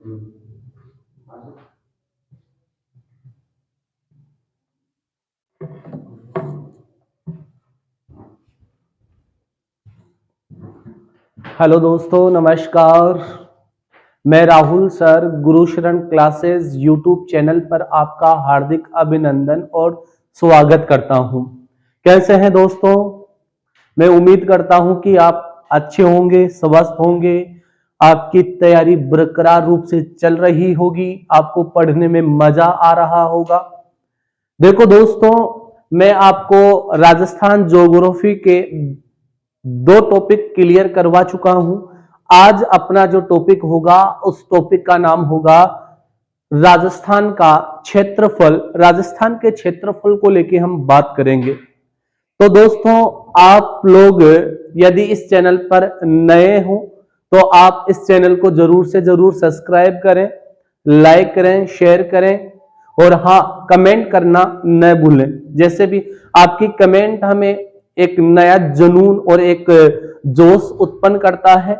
Hello दोस्तों, नमस्कार। मैं राहुल सर गुरु शरण क्लासेस यूट्यूब चैनल पर आपका हार्दिक अभिनंदन और स्वागत करता हूं। कैसे हैं दोस्तों? मैं उम्मीद करता हूं कि आप अच्छे होंगे, स्वस्थ होंगे, आपकी तैयारी बरकरार रूप से चल रही होगी, आपको पढ़ने में मजा आ रहा होगा। देखो दोस्तों, मैं आपको राजस्थान ज्योग्राफी के दो टॉपिक क्लियर करवा चुका हूं। आज अपना जो टॉपिक होगा उस टॉपिक का नाम होगा राजस्थान का क्षेत्रफल। राजस्थान के क्षेत्रफल को लेके हम बात करेंगे। तो दोस्तों, आप लोग यदि इस चैनल पर नए हो तो आप इस चैनल को जरूर से जरूर सब्सक्राइब करें, लाइक करें, शेयर करें और हाँ, कमेंट करना न भूलें। जैसे भी आपकी कमेंट हमें एक नया जुनून और एक जोश उत्पन्न करता है,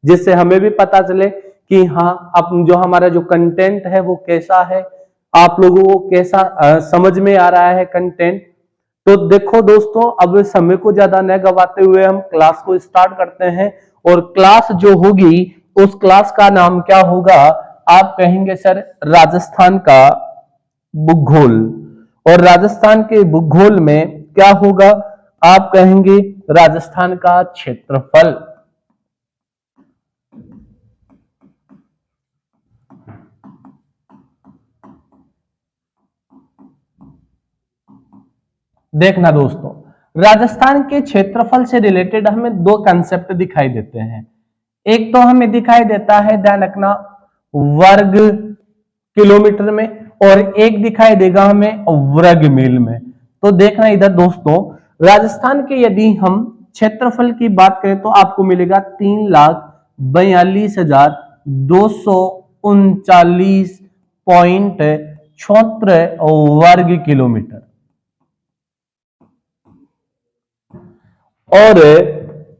जिससे हमें भी पता चले कि हाँ, अब जो हमारा जो कंटेंट है वो कैसा है, आप लोगों को कैसा समझ में आ रहा है कंटेंट। तो देखो दोस्तों, अब समय को ज्यादा न गवाते हुए हम क्लास को स्टार्ट करते हैं। और क्लास जो होगी उस क्लास का नाम क्या होगा? आप कहेंगे सर राजस्थान का भूगोल। और राजस्थान के भूगोल में क्या होगा? आप कहेंगे राजस्थान का क्षेत्रफल। देखना दोस्तों, राजस्थान के क्षेत्रफल से रिलेटेड हमें दो कंसेप्ट दिखाई देते हैं। एक तो हमें दिखाई देता है, ध्यान रखना, वर्ग किलोमीटर में, और एक दिखाई देगा हमें वर्ग मील में। तो देखना इधर दोस्तों, राजस्थान के यदि हम क्षेत्रफल की बात करें तो आपको मिलेगा 3,42,239.76 वर्ग किलोमीटर। और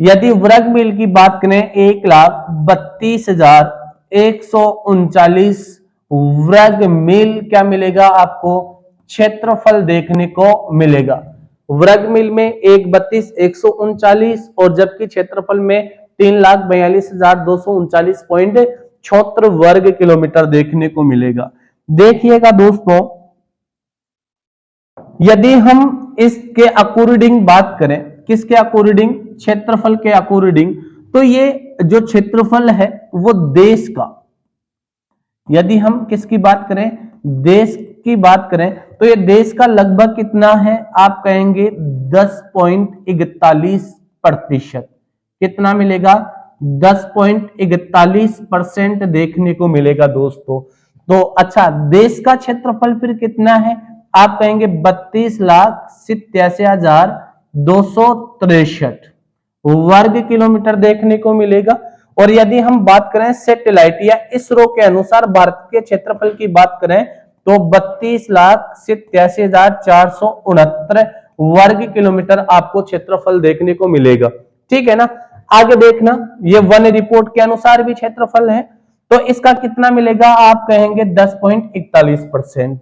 यदि वर्ग मील की बात करें 1,32,139 वर्ग मील क्या मिलेगा आपको? क्षेत्रफल देखने को मिलेगा। वर्ग मील में 1,32,139 और जबकि क्षेत्रफल में 3,42,239.76 वर्ग किलोमीटर देखने को मिलेगा। देखिएगा दोस्तों, यदि हम इसके अकॉर्डिंग बात करें, किसके अकॉर्डिंग? क्षेत्रफल के अकॉर्डिंग, तो ये जो क्षेत्रफल है वो देश का, यदि हम किसकी बात करें, देश की बात करें, तो ये देश का लगभग कितना है? आप कहेंगे 10.41%। कितना मिलेगा? 10.41% देखने को मिलेगा दोस्तों। तो अच्छा, देश का क्षेत्रफल फिर कितना है? आप कहेंगे 32,87,263 वर्ग किलोमीटर देखने को मिलेगा। और यदि हम बात करें सैटेलाइट या इसरो के अनुसार भारत के क्षेत्रफल की बात करें तो 32,87,469 वर्ग किलोमीटर आपको क्षेत्रफल देखने को मिलेगा। ठीक है ना? आगे देखना, ये वन रिपोर्ट के अनुसार भी क्षेत्रफल है, तो इसका कितना मिलेगा? आप कहेंगे 10.41%।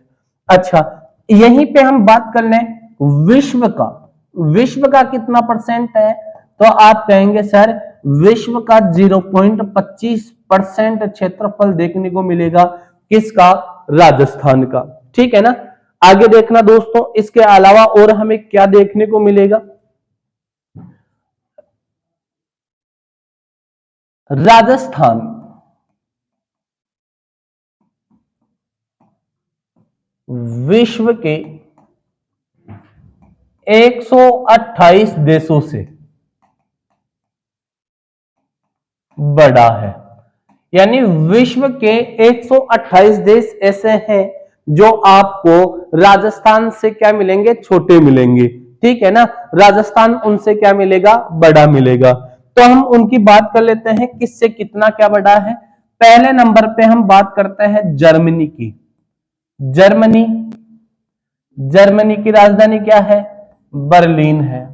अच्छा, यहीं पे हम बात कर लें विश्व का। विश्व का कितना परसेंट है? तो आप कहेंगे सर विश्व का 0.25% क्षेत्रफल देखने को मिलेगा। किसका? राजस्थान का। ठीक है ना? आगे देखना दोस्तों, इसके अलावा और हमें क्या देखने को मिलेगा? राजस्थान विश्व के 128 देशों से बड़ा है। यानी विश्व के 128 देश ऐसे हैं जो आपको राजस्थान से क्या मिलेंगे? छोटे मिलेंगे। ठीक है ना? राजस्थान उनसे क्या मिलेगा? बड़ा मिलेगा। तो हम उनकी बात कर लेते हैं, किससे कितना क्या बड़ा है। पहले नंबर पे हम बात करते हैं जर्मनी की। जर्मनी, जर्मनी की राजधानी क्या है? बर्लिन है।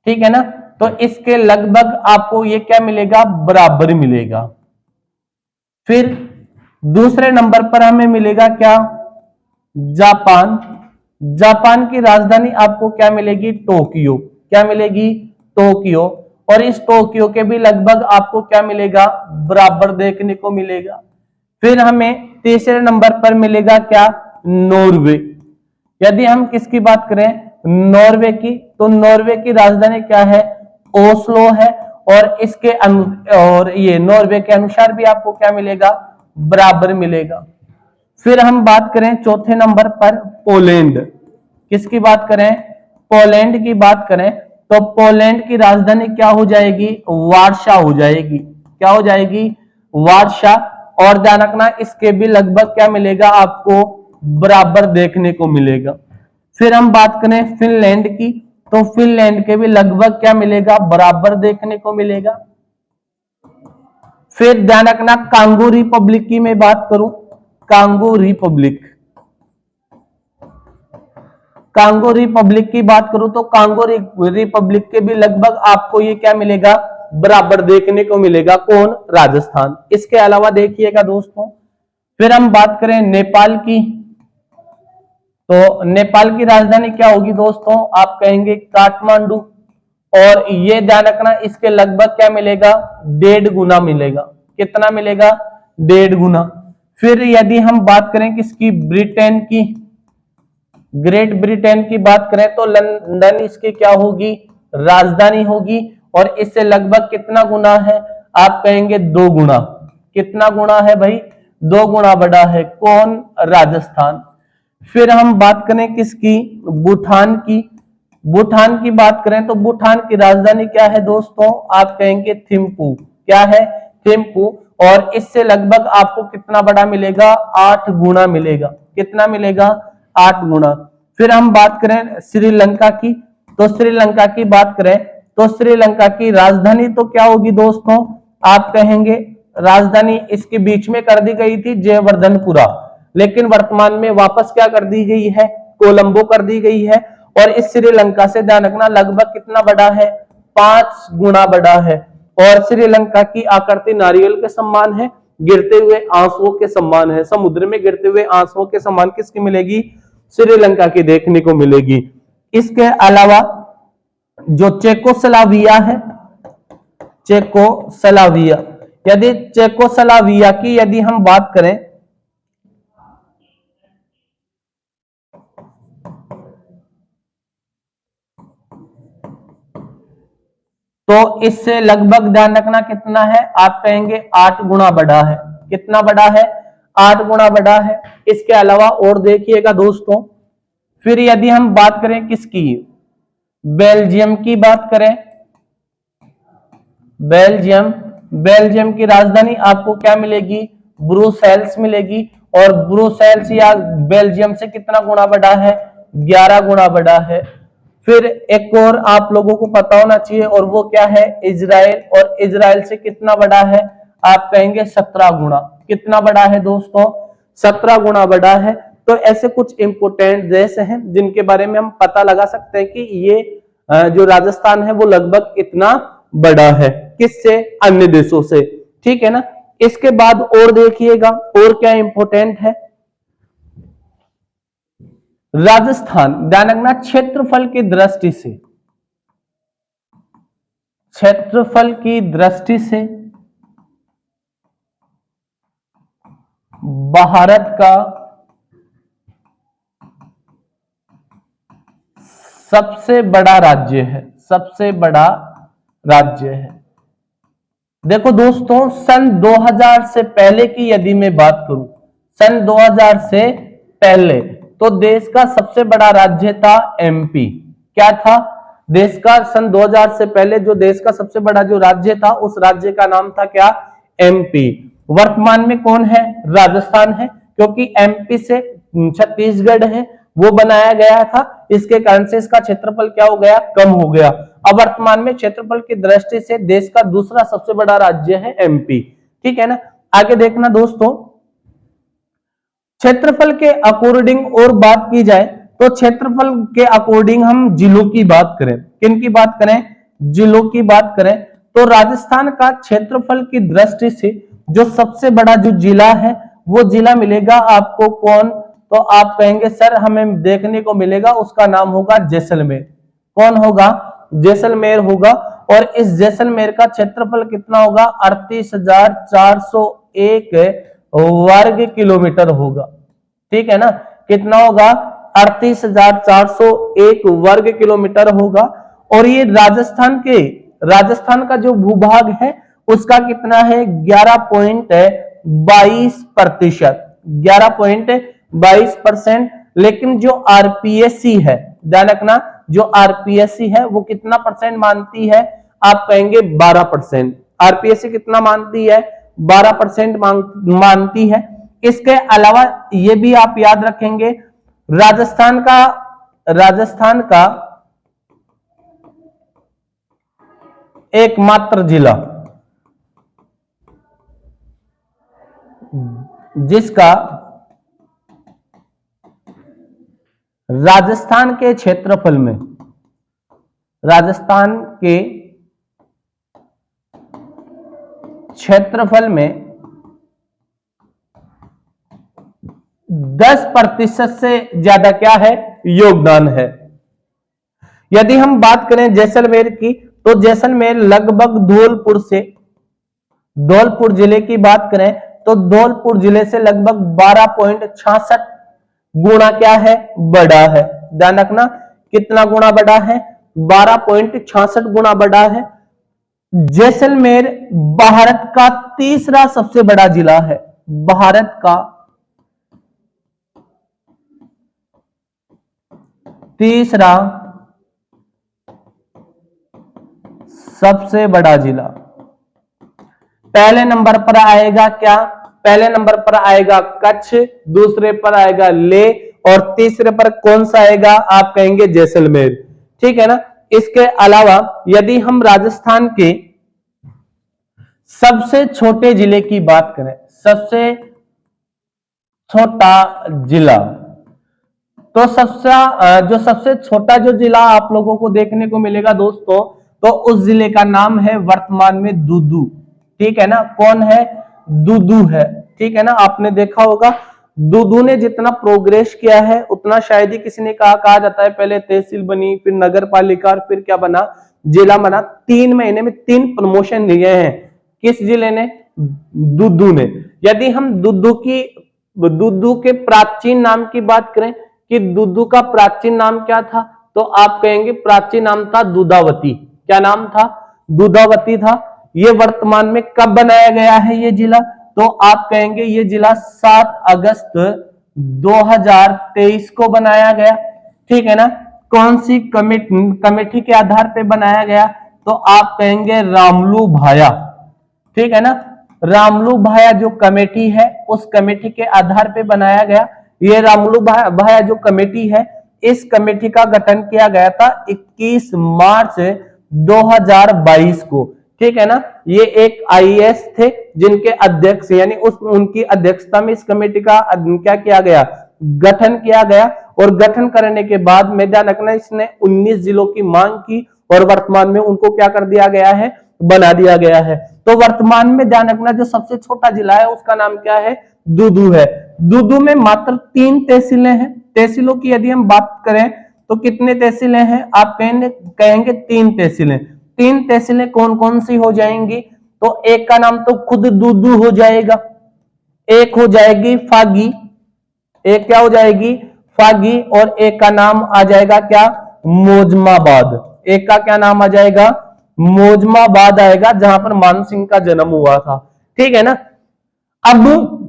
ठीक है ना? तो इसके लगभग आपको ये क्या मिलेगा? बराबर मिलेगा। फिर दूसरे नंबर पर हमें मिलेगा क्या, जापान। जापान की राजधानी आपको क्या मिलेगी, टोक्यो। क्या मिलेगी, टोक्यो। और इस टोक्यो के भी लगभग आपको क्या मिलेगा, बराबर देखने को मिलेगा। फिर हमें तीसरे नंबर पर मिलेगा क्या, नॉर्वे। यदि हम किसकी बात करें, नॉर्वे की, तो नॉर्वे की राजधानी क्या है, ओस्लो है। और इसके और ये नॉर्वे के अनुसार भी आपको क्या मिलेगा, बराबर मिलेगा। फिर हम बात करें चौथे नंबर पर, पोलैंड। किसकी बात करें, पोलैंड की बात करें, तो पोलैंड की राजधानी क्या हो जाएगी, वार्सा हो जाएगी। क्या हो जाएगी, वार्सा। और ध्यान रखना इसके भी लगभग क्या मिलेगा आपको, बराबर देखने को मिलेगा। फिर हम बात करें फिनलैंड की, तो फिनलैंड के भी लगभग क्या मिलेगा, बराबर देखने को मिलेगा। फिर ध्यान रखना कांगो रिपब्लिक की मैं बात करूं, कांगो रिपब्लिक, कांगो रिपब्लिक की बात करूं तो कांगो रिपब्लिक के भी लगभग आपको ये क्या मिलेगा, बराबर देखने को मिलेगा। कौन, राजस्थान। इसके अलावा देखिएगा दोस्तों, फिर हम बात करें नेपाल की, तो नेपाल की राजधानी क्या होगी दोस्तों, आप कहेंगे काठमांडू। और ये ध्यान रखना इसके लगभग क्या मिलेगा, 1.5 गुना मिलेगा। कितना मिलेगा, 1.5 गुना। फिर यदि हम बात करें किसकी, ब्रिटेन की, ग्रेट ब्रिटेन की बात करें तो लंदन इसकी क्या होगी, राजधानी होगी। और इससे लगभग कितना गुना है, आप कहेंगे 2 गुना। कितना गुना है भाई, 2 गुना बड़ा है। कौन, राजस्थान। फिर हम बात करें किसकी, भूटान की। भूटान की बात करें तो भूटान की राजधानी क्या है दोस्तों, आप कहेंगे थिम्पू। क्या है, थिम्पू। और इससे लगभग आपको कितना बड़ा मिलेगा, 8 गुना मिलेगा। कितना मिलेगा, 8 गुना। फिर हम बात करें श्रीलंका की, तो श्रीलंका की बात करें तो श्रीलंका की राजधानी तो क्या होगी दोस्तों, आप कहेंगे, राजधानी इसके बीच में कर दी गई थी जयवर्धनपुरा, लेकिन वर्तमान में वापस क्या कर दी गई है, कोलंबो कर दी गई है। और इस श्रीलंका से ध्यान रखना लगभग कितना बड़ा है, 5 गुना बड़ा है। और श्रीलंका की आकृति नारियल के समान है, गिरते हुए आंसुओं के समान है। समुद्र में गिरते हुए आंसुओं के समान किसकी मिलेगी, श्रीलंका की देखने को मिलेगी। इसके अलावा जो चेकोस्लोवाकिया है, चेकोस्लोवाकिया, यदि चेकोस्लोवाकिया की यदि हम बात करें तो इससे लगभग ध्यान रखना कितना है, आप कहेंगे 8 गुना बड़ा है। कितना बड़ा है, 8 गुना बड़ा है। इसके अलावा और देखिएगा दोस्तों, फिर यदि हम बात करें किसकी, बेल्जियम की बात करें, बेल्जियम, बेल्जियम की राजधानी आपको क्या मिलेगी, ब्रुसेल्स मिलेगी। और ब्रुसेल्स या बेल्जियम से कितना गुना बड़ा है, 11 गुना बड़ा है। फिर एक और आप लोगों को पता होना चाहिए, और वो क्या है, इजराइल। और इजराइल से कितना बड़ा है, आप कहेंगे 17 गुना। कितना बड़ा है दोस्तों, 17 गुना बड़ा है। तो ऐसे कुछ इंपोर्टेंट देश हैं जिनके बारे में हम पता लगा सकते हैं कि ये जो राजस्थान है वो लगभग इतना बड़ा है, किससे, अन्य देशों से। ठीक है ना। इसके बाद और देखिएगा और क्या इंपोर्टेंट है, राजस्थान ध्यान रखना क्षेत्रफल की दृष्टि से, क्षेत्रफल की दृष्टि से भारत का सबसे बड़ा राज्य है, सबसे बड़ा राज्य है। देखो दोस्तों, सन 2000 से पहले की यदि मैं बात करूं, सन 2000 से पहले तो देश का सबसे बड़ा राज्य था एमपी। क्या था, देश का सन 2000 से पहले जो देश का सबसे बड़ा जो राज्य था, उस राज्य का नाम था क्या, एमपी। वर्तमान में कौन है, राजस्थान है, क्योंकि एमपी से छत्तीसगढ़ है वो बनाया गया था, इसके कारण से इसका क्षेत्रफल क्या हो गया, कम हो गया। अब वर्तमान में क्षेत्रफल की दृष्टि से देश का दूसरा सबसे बड़ा राज्य है एमपी। ठीक है ना। आगे देखना दोस्तों, क्षेत्रफल के अकॉर्डिंग और बात की जाए तो क्षेत्रफल के अकॉर्डिंग हम जिलों की बात करें, किन की बात करें, जिलों की बात करें, तो राजस्थान का क्षेत्रफल की दृष्टि से जो सबसे बड़ा जो जिला है वो जिला मिलेगा आपको कौन, तो आप कहेंगे सर हमें देखने को मिलेगा, उसका नाम होगा जैसलमेर। कौन होगा? जैसलमेर होगा। और इस जैसलमेर का क्षेत्रफल कितना होगा? 38,401 वर्ग किलोमीटर होगा। ठीक है ना, कितना होगा? 38,401 वर्ग किलोमीटर होगा। और ये राजस्थान का जो भूभाग है उसका कितना है? 11.22%। 11.22%। लेकिन जो आरपीएससी है, ध्यान रखना, जो आरपीएससी है वो कितना परसेंट मानती है? आप कहेंगे 12%। आरपीएससी कितना मानती है? 12% मानती है। इसके अलावा ये भी आप याद रखेंगे, राजस्थान का एकमात्र जिला जिसका राजस्थान के क्षेत्रफल में 10% से ज्यादा क्या है? योगदान है। यदि हम बात करें जैसलमेर की, तो जैसलमेर लगभग धौलपुर जिले की बात करें तो धौलपुर जिले से लगभग 12.66 गुना क्या है? बड़ा है। ध्यान रखना, कितना गुना बड़ा है? 12.66 गुना बड़ा है। जैसलमेर भारत का तीसरा सबसे बड़ा जिला है। भारत का तीसरा सबसे बड़ा जिला। पहले नंबर पर आएगा क्या? पहले नंबर पर आएगा कच्छ, दूसरे पर आएगा लेह और तीसरे पर कौन सा आएगा? आप कहेंगे जैसलमेर। ठीक है ना। इसके अलावा यदि हम राजस्थान के सबसे छोटे जिले की बात करें, सबसे छोटा जिला, तो सबसे छोटा जो जिला आप लोगों को देखने को मिलेगा दोस्तों, तो उस जिले का नाम है वर्तमान में दूदू। ठीक है ना, कौन है? दूदू है। ठीक है ना, आपने देखा होगा दूदू ने जितना प्रोग्रेस किया है उतना शायद ही किसी ने कहा जाता है। पहले तहसील बनी, फिर नगर पालिका और फिर क्या बना? जिला बना। 3 महीने में 3 प्रमोशन लिए हैं। किस जिले ने? दूदू ने। यदि हम दूदू के प्राचीन नाम की बात करें कि दूदू का प्राचीन नाम क्या था, तो आप कहेंगे प्राचीन नाम था दूधावती। क्या नाम था? दूधावती था। ये वर्तमान में कब बनाया गया है ये जिला? तो आप कहेंगे ये जिला 7 अगस्त 2023 को बनाया गया। ठीक है ना। कौन सी कमेटी के आधार पे बनाया गया? तो आप कहेंगे रामलू भाया। ठीक है ना, रामलू भाया जो कमेटी है उस कमेटी के आधार पे बनाया गया। ये रामलू भाया जो कमेटी है, इस कमेटी का गठन किया गया था 21 मार्च 2022 को। ठीक है ना। ये एक आईएएस थे जिनके अध्यक्ष यानी उनकी अध्यक्षता में इस कमेटी का क्या किया गया? गठन किया गया। और गठन करने के बाद में ध्यान रखना, इसने 19 जिलों की मांग की और वर्तमान में उनको क्या कर दिया गया है? बना दिया गया है। तो वर्तमान में ध्यान रखना, जो सबसे छोटा जिला है उसका नाम क्या है? दूदू है। दूदू में मात्र 3 तहसीलें हैं। तहसीलों की यदि हम बात करें तो कितने तहसीलें हैं? आप कहेंगे 3 तहसीलें। 3 तहसीलें कौन कौन सी हो जाएंगी? तो एक का नाम तो खुद दूदू हो जाएगा, एक हो जाएगी फागी, एक क्या हो जाएगी? फागी, और एक का नाम आ जाएगा क्या? मोजमाबाद। एक का क्या नाम आ जाएगा? मोजमाबाद आएगा, जहां पर मानसिंह का जन्म हुआ था। ठीक है ना। अब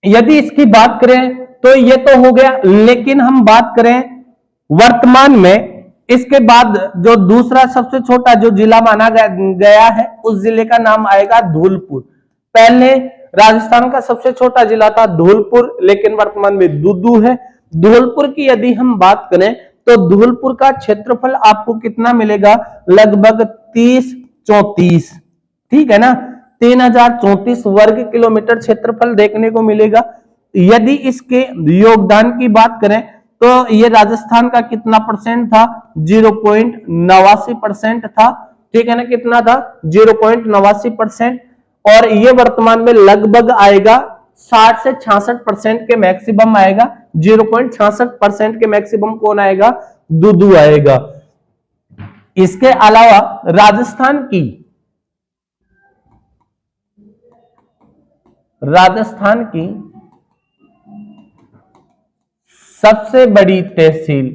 यदि इसकी बात करें तो ये तो हो गया, लेकिन हम बात करें वर्तमान में, इसके बाद जो दूसरा सबसे छोटा जो जिला माना गया है उस जिले का नाम आएगा धौलपुर। पहले राजस्थान का सबसे छोटा जिला था धौलपुर, लेकिन वर्तमान में दूदू है। धौलपुर की यदि हम बात करें तो धौलपुर का क्षेत्रफल आपको कितना मिलेगा? लगभग 3034। ठीक है ना, 3034 वर्ग किलोमीटर क्षेत्रफल देखने को मिलेगा। यदि इसके योगदान की बात करें तो ये राजस्थान का कितना परसेंट था? 0.89% था। ठीक है ना, कितना था? 0.89%। और ये वर्तमान में लगभग आएगा 60 से 66% के मैक्सिमम आएगा, 0.66% के मैक्सिमम कौन आएगा, दूदू आएगा। इसके अलावा राजस्थान की सबसे बड़ी तहसील,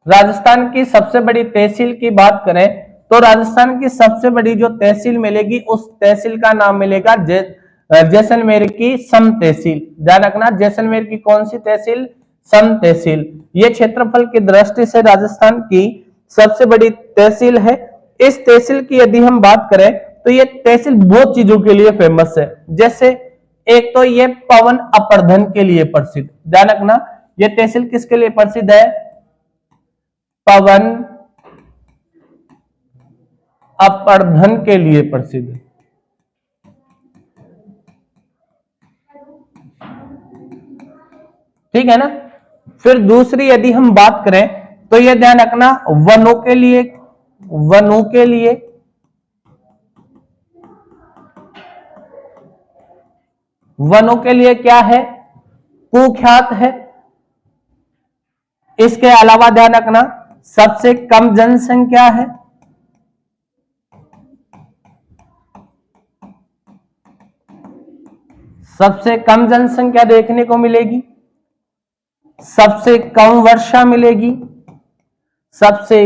राजस्थान की सबसे बड़ी तहसील की बात करें तो राजस्थान की सबसे बड़ी जो तहसील मिलेगी उस तहसील का नाम मिलेगा जैसलमेर की सम तहसील। ध्यान रखना, जैसलमेर की कौन सी तहसील, सम तहसील। ये क्षेत्रफल की दृष्टि से राजस्थान की सबसे बड़ी तहसील है। इस तहसील की यदि हम बात करें तो ये तहसील बहुत चीजों के लिए फेमस है। जैसे एक तो ये पवन अपर्धन के लिए प्रसिद्ध, ध्यान रखना, ये तहसील किसके लिए प्रसिद्ध है, पवन अपर्धन के लिए प्रसिद्ध है। ठीक है ना। फिर दूसरी यदि हम बात करें तो ये ध्यान रखना, वनों के लिए क्या है, कुख्यात है। इसके अलावा ध्यान रखना, सबसे कम जनसंख्या है, सबसे कम जनसंख्या देखने को मिलेगी, सबसे कम वर्षा मिलेगी, सबसे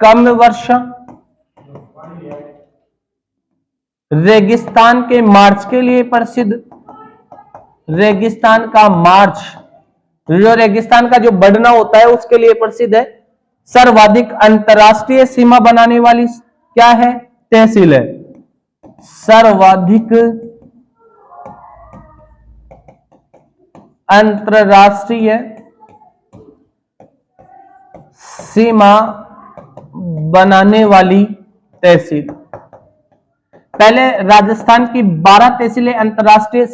कम वर्षा, रेगिस्तान के मार्च के लिए प्रसिद्ध, रेगिस्तान का मार्च, जो रेगिस्तान का जो बढ़ना होता है उसके लिए प्रसिद्ध है। सर्वाधिक अंतरराष्ट्रीय सीमा बनाने वाली क्या है, तहसील है, सर्वाधिक अंतरराष्ट्रीय सीमा बनाने वाली तहसील। पहले राजस्थान की 12 तहसीलें अंतरराष्ट्रीय